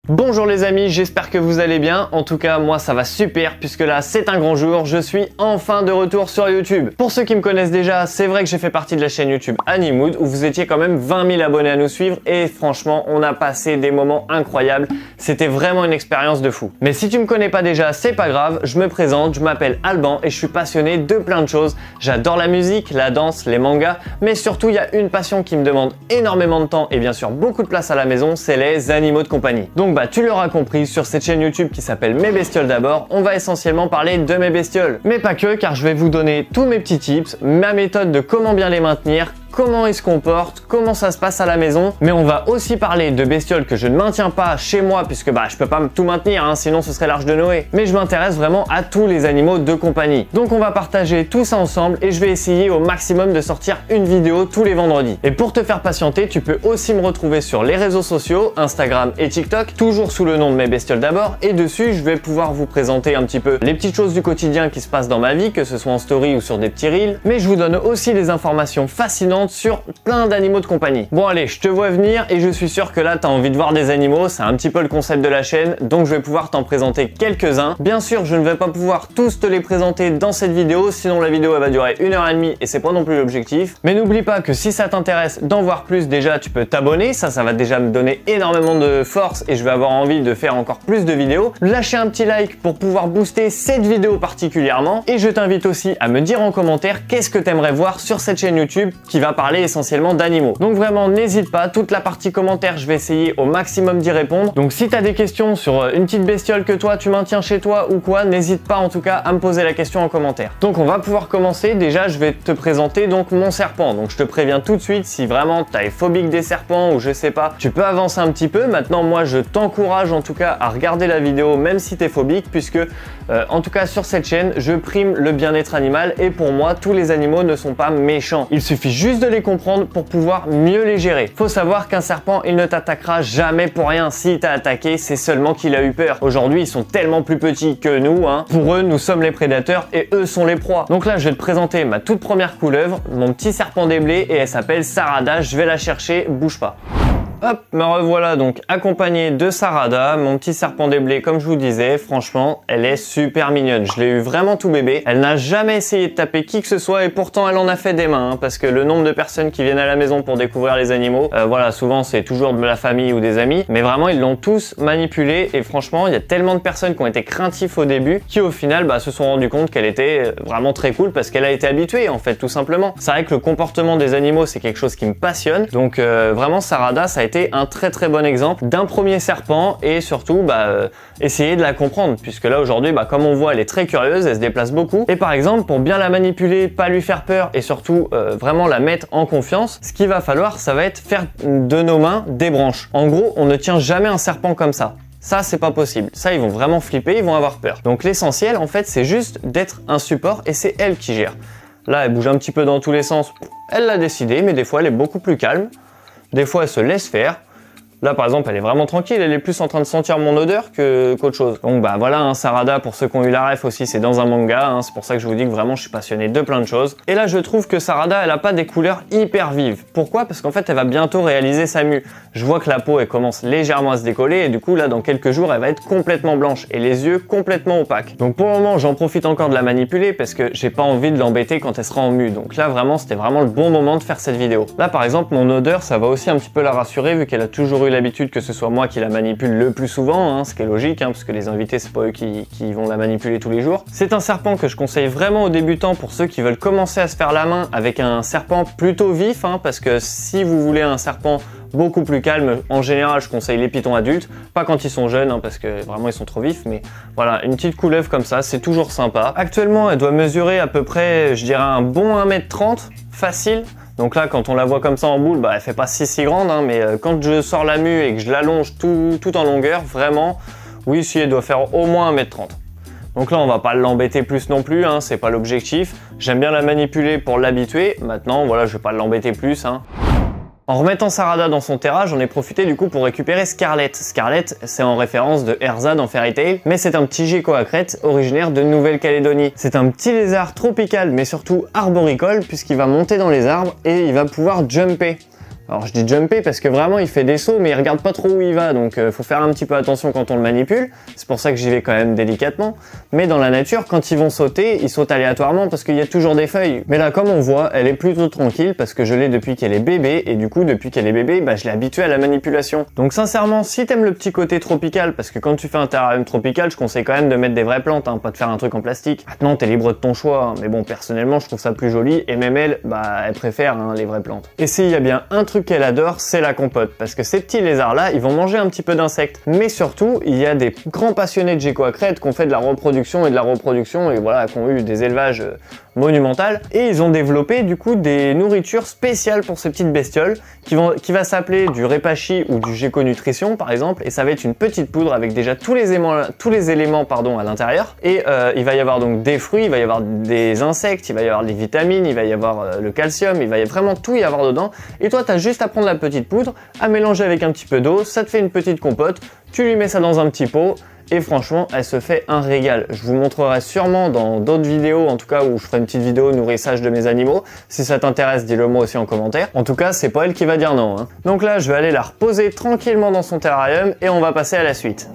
Bonjour les amis, j'espère que vous allez bien. En tout cas, moi ça va super puisque là c'est un grand jour, je suis enfin de retour sur YouTube. Pour ceux qui me connaissent déjà, c'est vrai que j'ai fait partie de la chaîne YouTube Animood où vous étiez quand même 20 000 abonnés à nous suivre et franchement, on a passé des moments incroyables. C'était vraiment une expérience de fou. Mais si tu me connais pas déjà, c'est pas grave, je me présente, je m'appelle Alban et je suis passionné de plein de choses. J'adore la musique, la danse, les mangas, mais surtout il y a une passion qui me demande énormément de temps et bien sûr beaucoup de place à la maison, c'est les animaux de compagnie. Donc tu l'auras compris, sur cette chaîne YouTube qui s'appelle Mes Bestioles d'abord, on va essentiellement parler de mes bestioles. Mais pas que, car je vais vous donner tous mes petits tips, ma méthode de comment bien les maintenir, comment ils se comportent, comment ça se passe à la maison. Mais on va aussi parler de bestioles que je ne maintiens pas chez moi puisque je peux pas tout maintenir, sinon ce serait l'Arche de Noé. Mais je m'intéresse vraiment à tous les animaux de compagnie. Donc on va partager tout ça ensemble et je vais essayer au maximum de sortir une vidéo tous les vendredis. Et pour te faire patienter, tu peux aussi me retrouver sur les réseaux sociaux, Instagram et TikTok, toujours sous le nom de Mes Bestioles d'abord. Et dessus, je vais pouvoir vous présenter un petit peu les petites choses du quotidien qui se passent dans ma vie, que ce soit en story ou sur des petits reels. Mais je vous donne aussi des informations fascinantes sur plein d'animaux de compagnie. Bon allez, je te vois venir et je suis sûr que là tu as envie de voir des animaux, c'est un petit peu le concept de la chaîne, donc je vais pouvoir t'en présenter quelques-uns. Bien sûr, je ne vais pas pouvoir tous te les présenter dans cette vidéo, sinon la vidéo elle va durer 1h30 et c'est pas non plus l'objectif. Mais n'oublie pas que si ça t'intéresse d'en voir plus, déjà tu peux t'abonner, ça va déjà me donner énormément de force et je vais avoir envie de faire encore plus de vidéos. Lâcher un petit like pour pouvoir booster cette vidéo particulièrement et je t'invite aussi à me dire en commentaire qu'est-ce que tu aimerais voir sur cette chaîne YouTube qui va parler essentiellement d'animaux. Donc vraiment n'hésite pas, toute la partie commentaires je vais essayer au maximum d'y répondre. Donc si tu as des questions sur une petite bestiole que toi tu maintiens chez toi ou quoi, n'hésite pas en tout cas à me poser la question en commentaire. Donc on va pouvoir commencer, déjà je vais te présenter donc mon serpent. Donc je te préviens tout de suite, si vraiment tu es phobique des serpents ou je sais pas, tu peux avancer un petit peu. Maintenant moi je t'encourage en tout cas à regarder la vidéo même si tu es phobique puisque en tout cas sur cette chaîne je prime le bien-être animal et pour moi tous les animaux ne sont pas méchants. Il suffit juste de les comprendre pour pouvoir mieux les gérer. Faut savoir qu'un serpent il ne t'attaquera jamais pour rien. S'il t'a attaqué c'est seulement qu'il a eu peur. Aujourd'hui ils sont tellement plus petits que nous, Pour eux nous sommes les prédateurs et eux sont les proies. Donc là je vais te présenter ma toute première couleuvre, mon petit serpent des blés et elle s'appelle Sarada. Je vais la chercher, bouge pas. Hop, me revoilà donc accompagné de Sarada, mon petit serpent des blés comme je vous disais. Franchement, elle est super mignonne. Je l'ai eu vraiment tout bébé. Elle n'a jamais essayé de taper qui que ce soit et pourtant elle en a fait des mains parce que le nombre de personnes qui viennent à la maison pour découvrir les animaux, voilà, souvent c'est toujours de la famille ou des amis, mais vraiment ils l'ont tous manipulée et franchement il y a tellement de personnes qui ont été craintifs au début qui au final se sont rendu compte qu'elle était vraiment très cool parce qu'elle a été habituée en fait tout simplement. C'est vrai que le comportement des animaux c'est quelque chose qui me passionne, donc vraiment Sarada ça a été un très bon exemple d'un premier serpent et surtout essayer de la comprendre puisque là aujourd'hui comme on voit elle est très curieuse, elle se déplace beaucoup et par exemple pour bien la manipuler, pas lui faire peur et surtout vraiment la mettre en confiance, ce qu'il va falloir ça va être faire de nos mains des branches. En gros on ne tient jamais un serpent comme ça. Ça, c'est pas possible. Ça, ils vont vraiment flipper, ils vont avoir peur. Donc l'essentiel, en fait, c'est juste d'être un support et c'est elle qui gère. Là, elle bouge un petit peu dans tous les sens. Elle l'a décidé, mais des fois, elle est beaucoup plus calme. Des fois, elle se laisse faire. Là, par exemple, elle est vraiment tranquille. Elle est plus en train de sentir mon odeur qu'autre chose. Donc, voilà, Sarada, pour ceux qui ont eu la ref aussi, c'est dans un manga. C'est pour ça que je vous dis que vraiment, je suis passionné de plein de choses. Et là, je trouve que Sarada, elle a pas des couleurs hyper vives. Pourquoi? Parce qu'en fait, elle va bientôt réaliser sa mue. Je vois que la peau, elle commence légèrement à se décoller. Et du coup, là, dans quelques jours, elle va être complètement blanche. Et les yeux complètement opaques. Donc, pour le moment, j'en profite encore de la manipuler parce que j'ai pas envie de l'embêter quand elle sera en mue. Donc là, vraiment, c'était vraiment le bon moment de faire cette vidéo. Là, par exemple, mon odeur, ça va aussi un petit peu la rassurer vu qu'elle a toujours eu l'habitude que ce soit moi qui la manipule le plus souvent, ce qui est logique, parce que les invités c'est pas eux qui vont la manipuler tous les jours. C'est un serpent que je conseille vraiment aux débutants pour ceux qui veulent commencer à se faire la main avec un serpent plutôt vif, parce que si vous voulez un serpent beaucoup plus calme, en général je conseille les pitons adultes, pas quand ils sont jeunes parce que vraiment ils sont trop vifs, mais voilà, une petite couleuvre comme ça, c'est toujours sympa. Actuellement elle doit mesurer à peu près, je dirais un bon 1m30, facile. Donc là, quand on la voit comme ça en boule, elle fait pas si grande, mais quand je sors la mue et que je l'allonge tout en longueur, vraiment, oui, si elle doit faire au moins 1m30. Donc là, on va pas l'embêter plus non plus, c'est pas l'objectif. J'aime bien la manipuler pour l'habituer. Maintenant, voilà, je vais pas l'embêter plus. En remettant Sarada dans son terrain, j'en ai profité du coup pour récupérer Scarlett. Scarlett, c'est en référence de Erza dans Fairy Tail, mais c'est un petit gecko à crête originaire de Nouvelle-Calédonie. C'est un petit lézard tropical, mais surtout arboricole, puisqu'il va monter dans les arbres et il va pouvoir jumper. Alors je dis jumper parce que vraiment il fait des sauts mais il regarde pas trop où il va, donc faut faire un petit peu attention quand on le manipule. C'est pour ça que j'y vais quand même délicatement. Mais dans la nature, quand ils vont sauter, ils sautent aléatoirement parce qu'il y a toujours des feuilles. Mais là, comme on voit, elle est plutôt tranquille parce que je l'ai depuis qu'elle est bébé et du coup depuis qu'elle est bébé, bah, je l'ai habituée à la manipulation. Donc sincèrement, si t'aimes le petit côté tropical, parce que quand tu fais un terrarium tropical, je conseille quand même de mettre des vraies plantes, hein, pas de faire un truc en plastique. Maintenant, t'es libre de ton choix, hein, mais bon, personnellement, je trouve ça plus joli et même elle, bah, elle préfère hein, les vraies plantes. Et s'il y a bien un truc qu'elle adore, c'est la compote, parce que ces petits lézards-là, ils vont manger un petit peu d'insectes. Mais surtout, il y a des grands passionnés de gécoacrète qui ont fait de la reproduction et voilà, qui ont eu des élevages monumentales et ils ont développé du coup des nourritures spéciales pour ces petites bestioles qui va s'appeler du Repashy ou du Géco Nutrition par exemple, et ça va être une petite poudre avec déjà tous les éléments à l'intérieur, et il va y avoir donc des fruits, il va y avoir des insectes, il va y avoir des vitamines, il va y avoir le calcium, il va y vraiment tout y avoir dedans, et toi t'as juste à prendre la petite poudre, à mélanger avec un petit peu d'eau, ça te fait une petite compote, tu lui mets ça dans un petit pot. Et franchement, elle se fait un régal. Je vous montrerai sûrement dans d'autres vidéos, en tout cas où je ferai une petite vidéo nourrissage de mes animaux. Si ça t'intéresse, dis-le moi aussi en commentaire. En tout cas, c'est pas elle qui va dire non, hein. Donc là, je vais aller la reposer tranquillement dans son terrarium et on va passer à la suite.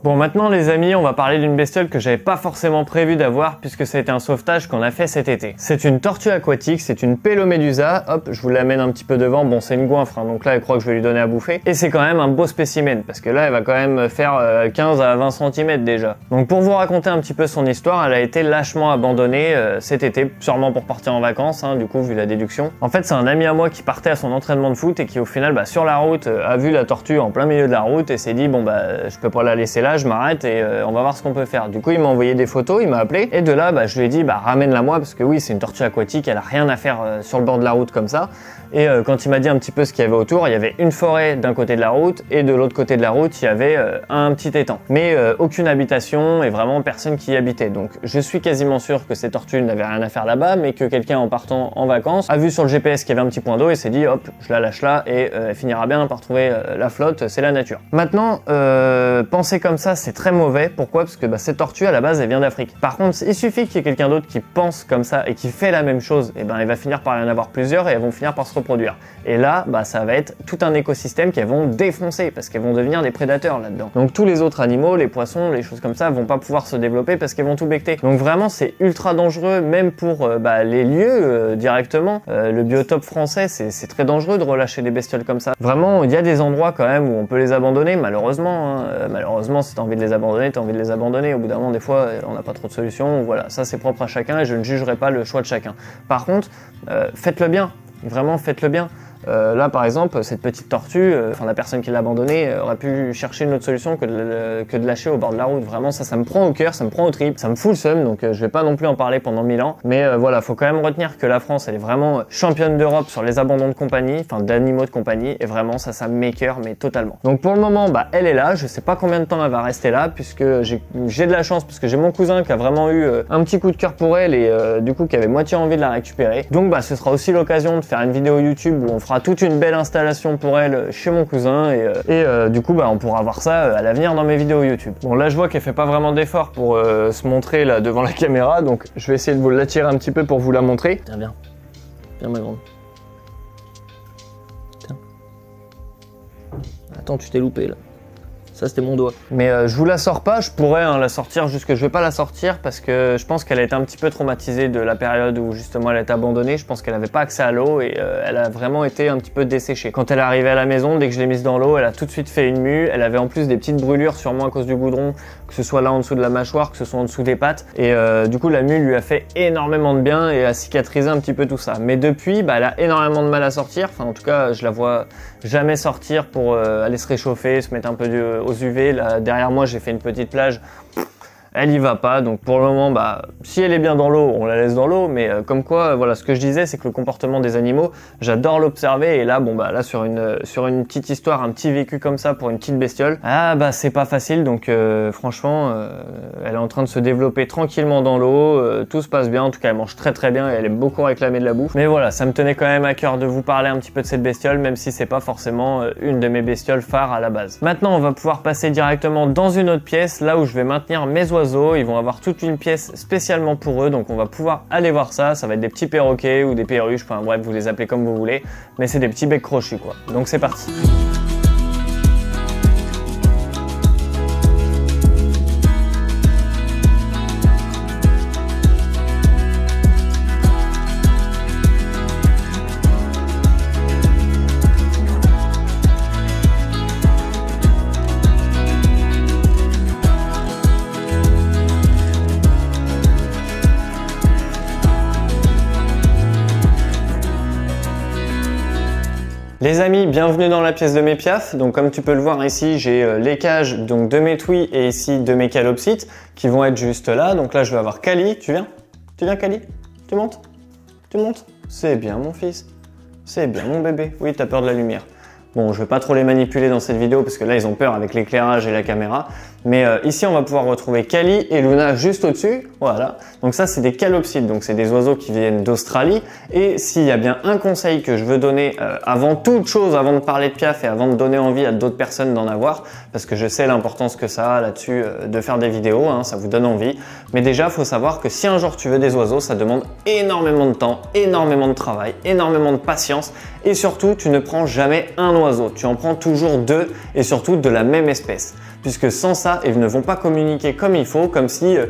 Bon, maintenant les amis, on va parler d'une bestiole que j'avais pas forcément prévu d'avoir puisque ça a été un sauvetage qu'on a fait cet été. C'est une tortue aquatique, c'est une Pelomedusa. Hop, je vous l'amène un petit peu devant. Bon, c'est une goinfre, hein, donc là, elle croit que je vais lui donner à bouffer. Et c'est quand même un beau spécimen parce que là, elle va quand même faire 15 à 20 cm déjà. Donc pour vous raconter un petit peu son histoire, elle a été lâchement abandonnée cet été, sûrement pour partir en vacances, hein, du coup, vu la déduction. En fait, c'est un ami à moi qui partait à son entraînement de foot et qui au final, bah, sur la route, a vu la tortue en plein milieu de la route et s'est dit, bon bah, je peux pas la laisser là, je m'arrête et on va voir ce qu'on peut faire. Du coup, il m'a envoyé des photos, il m'a appelé et de là, bah, je lui ai dit, bah, ramène-la moi parce que oui, c'est une tortue aquatique, elle a rien à faire sur le bord de la route comme ça. Et quand il m'a dit un petit peu ce qu'il y avait autour, il y avait une forêt d'un côté de la route et de l'autre côté de la route, il y avait un petit étang. Mais aucune habitation et vraiment personne qui y habitait. Donc je suis quasiment sûr que ces tortues n'avaient rien à faire là-bas, mais que quelqu'un en partant en vacances a vu sur le GPS qu'il y avait un petit point d'eau et s'est dit hop, je la lâche là et elle finira bien par trouver la flotte, c'est la nature. Maintenant, penser comme ça, c'est très mauvais. Pourquoi? Parce que bah, cette tortue à la base, elle vient d'Afrique. Par contre, il suffit qu'il y ait quelqu'un d'autre qui pense comme ça et qui fait la même chose, et ben il va finir par y en avoir plusieurs et elles vont finir par se reproduire. Et là, bah, ça va être tout un écosystème qu'elles vont défoncer parce qu'elles vont devenir des prédateurs là-dedans. Donc tous les autres animaux, les poissons, les choses comme ça, vont pas pouvoir se développer parce qu'elles vont tout becter. Donc vraiment, c'est ultra dangereux, même pour bah, les lieux directement. Le biotope français, c'est très dangereux de relâcher des bestioles comme ça. Vraiment, il y a des endroits quand même où on peut les abandonner, malheureusement. Hein. Malheureusement, si t'as envie de les abandonner, t'as envie de les abandonner. Au bout d'un moment, des fois, on n'a pas trop de solutions. Voilà, ça c'est propre à chacun et je ne jugerai pas le choix de chacun. Par contre, faites-le bien. Vraiment, faites-le bien. Là, par exemple, cette petite tortue, la personne qui l'a abandonnée aurait pu chercher une autre solution que de lâcher au bord de la route. Vraiment, ça me prend au cœur, ça me prend au trip, ça me fout le seum, donc je vais pas non plus en parler pendant 1000 ans. Mais voilà, faut quand même retenir que la France, elle est vraiment championne d'Europe sur les abandons de compagnie, enfin d'animaux de compagnie, et vraiment, ça m'écoeure, mais totalement. Donc pour le moment, bah, elle est là, je sais pas combien de temps elle va rester là, puisque j'ai de la chance, parce que j'ai mon cousin qui a vraiment eu un petit coup de cœur pour elle, et du coup, qui avait moitié envie de la récupérer. Donc bah, ce sera aussi l'occasion de faire une vidéo YouTube où on fera toute une belle installation pour elle chez mon cousin et du coup bah on pourra voir ça à l'avenir dans mes vidéos YouTube. Bon là je vois qu'elle fait pas vraiment d'efforts pour se montrer là devant la caméra, donc je vais essayer de vous l'attirer un petit peu pour vous la montrer. Tiens viens, viens ma grande. Tiens. Attends, tu t'es loupé là. Ça c'était mon doigt. Mais je vous la sors pas, je pourrais la sortir, juste que je vais pas la sortir parce que je pense qu'elle a été un petit peu traumatisée de la période où justement elle a été abandonnée. Je pense qu'elle avait pas accès à l'eau et elle a vraiment été un petit peu desséchée. Quand elle est arrivée à la maison, dès que je l'ai mise dans l'eau, elle a tout de suite fait une mue. Elle avait en plus des petites brûlures sûrement à cause du goudron, que ce soit là en dessous de la mâchoire, que ce soit en dessous des pattes. Et du coup la mue lui a fait énormément de bien et a cicatrisé un petit peu tout ça. Mais depuis, bah, elle a énormément de mal à sortir. Enfin en tout cas, je la vois jamais sortir pour aller se réchauffer, se mettre un peu aux UV. Là, derrière moi, j'ai fait une petite plage. Elle y va pas, donc pour le moment, bah, si elle est bien dans l'eau, on la laisse dans l'eau, mais comme quoi, voilà, ce que je disais, c'est que le comportement des animaux, j'adore l'observer, et là, bon, bah, là, sur une petite histoire, un petit vécu comme ça pour une petite bestiole, ah, bah, c'est pas facile, donc, franchement, elle est en train de se développer tranquillement dans l'eau, tout se passe bien, en tout cas, elle mange très très bien, et elle aime beaucoup réclamer de la bouffe, mais voilà, ça me tenait quand même à cœur de vous parler un petit peu de cette bestiole, même si c'est pas forcément une de mes bestioles phares à la base. Maintenant, on va pouvoir passer directement dans une autre pièce, là où je vais maintenir mes oiseaux oiseaux, ils vont avoir toute une pièce spécialement pour eux, donc on va pouvoir aller voir ça. Ça va être des petits perroquets ou des perruches, enfin bref, vous les appelez comme vous voulez, mais c'est des petits becs crochus quoi. Donc c'est parti. Les amis, bienvenue dans la pièce de mes piafs. Donc comme tu peux le voir ici, j'ai les cages donc de mes Twi et ici de mes calopsites qui vont être juste là. Donc là, je vais avoir Kali. Tu viens? Tu viens Kali? Tu montes? Tu montes? C'est bien mon fils. C'est bien mon bébé. Oui, t'as peur de la lumière. Bon, je vais pas trop les manipuler dans cette vidéo parce que là, ils ont peur avec l'éclairage et la caméra. Mais ici, on va pouvoir retrouver Kali et Luna juste au-dessus. Voilà. Donc ça, c'est des calopsites. Donc c'est des oiseaux qui viennent d'Australie. Et s'il y a bien un conseil que je veux donner avant toute chose, avant de parler de piaf et avant de donner envie à d'autres personnes d'en avoir, parce que je sais l'importance que ça a là-dessus de faire des vidéos, hein, ça vous donne envie. Mais déjà, faut savoir que si un jour tu veux des oiseaux, ça demande énormément de temps, énormément de travail, énormément de patience. Et surtout, tu ne prends jamais un oiseau. Tu en prends toujours deux et surtout de la même espèce. Puisque sans ça, ils ne vont pas communiquer comme il faut, comme s'ils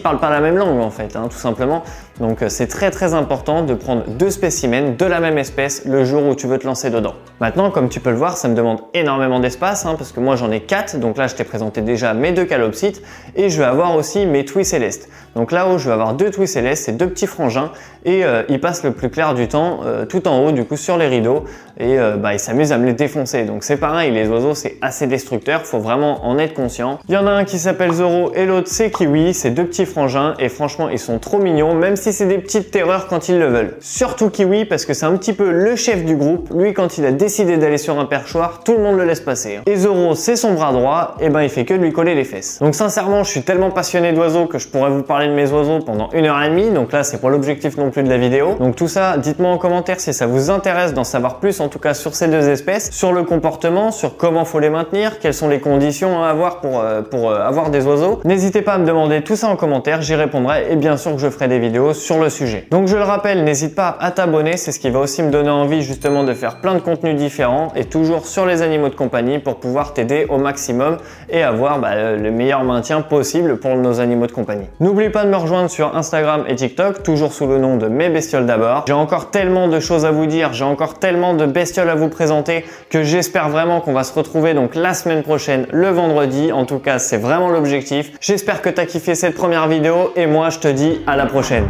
parlent pas la même langue en fait, hein, tout simplement. Donc c'est très important de prendre deux spécimens de la même espèce le jour où tu veux te lancer dedans. Maintenant, comme tu peux le voir, ça me demande énormément d'espace, hein, parce que moi j'en ai 4. Donc là, je t'ai présenté déjà mes deux calopsites et je vais avoir aussi mes Twi célestes. Donc là-haut, je vais avoir deux Twi célestes, c'est deux petits frangins et ils passent le plus clair du temps tout en haut, du coup sur les rideaux et ils s'amusent à me les défoncer. Donc c'est pareil, les oiseaux c'est assez destructeur, faut vraiment en être conscient. Il y en a un qui s'appelle Zoro et l'autre c'est Kiwi, c'est deux petits frangins et franchement ils sont trop mignons, même si c'est des petites terreurs quand ils le veulent. Surtout Kiwi parce que c'est un petit peu le chef du groupe. Lui, quand il a décidé d'aller sur un perchoir, tout le monde le laisse passer. Et Zoro, c'est son bras droit, et il fait que de lui coller les fesses. Donc sincèrement, je suis tellement passionné d'oiseaux que je pourrais vous parler de mes oiseaux pendant 1h30. Donc là, c'est pas l'objectif non plus de la vidéo. Donc tout ça, dites-moi en commentaire si ça vous intéresse d'en savoir plus, en tout cas sur ces deux espèces, sur le comportement, sur comment faut les maintenir, quelles sont les conditions à avoir pour avoir des oiseaux. N'hésitez pas à me demander tout ça en commentaire, j'y répondrai et bien sûr que je ferai des vidéos sur le sujet. Donc je le rappelle, n'hésite pas à t'abonner, c'est ce qui va aussi me donner envie justement de faire plein de contenus différents et toujours sur les animaux de compagnie pour pouvoir t'aider au maximum et avoir le meilleur maintien possible pour nos animaux de compagnie. N'oublie pas de me rejoindre sur Instagram et TikTok, toujours sous le nom de Mes Bestioles d'abord. J'ai encore tellement de choses à vous dire, j'ai encore tellement de bestioles à vous présenter que j'espère vraiment qu'on va se retrouver donc la semaine prochaine, le vendredi. En tout cas, c'est vraiment l'objectif. J'espère que tu as kiffé cette première vidéo et moi je te dis à la prochaine.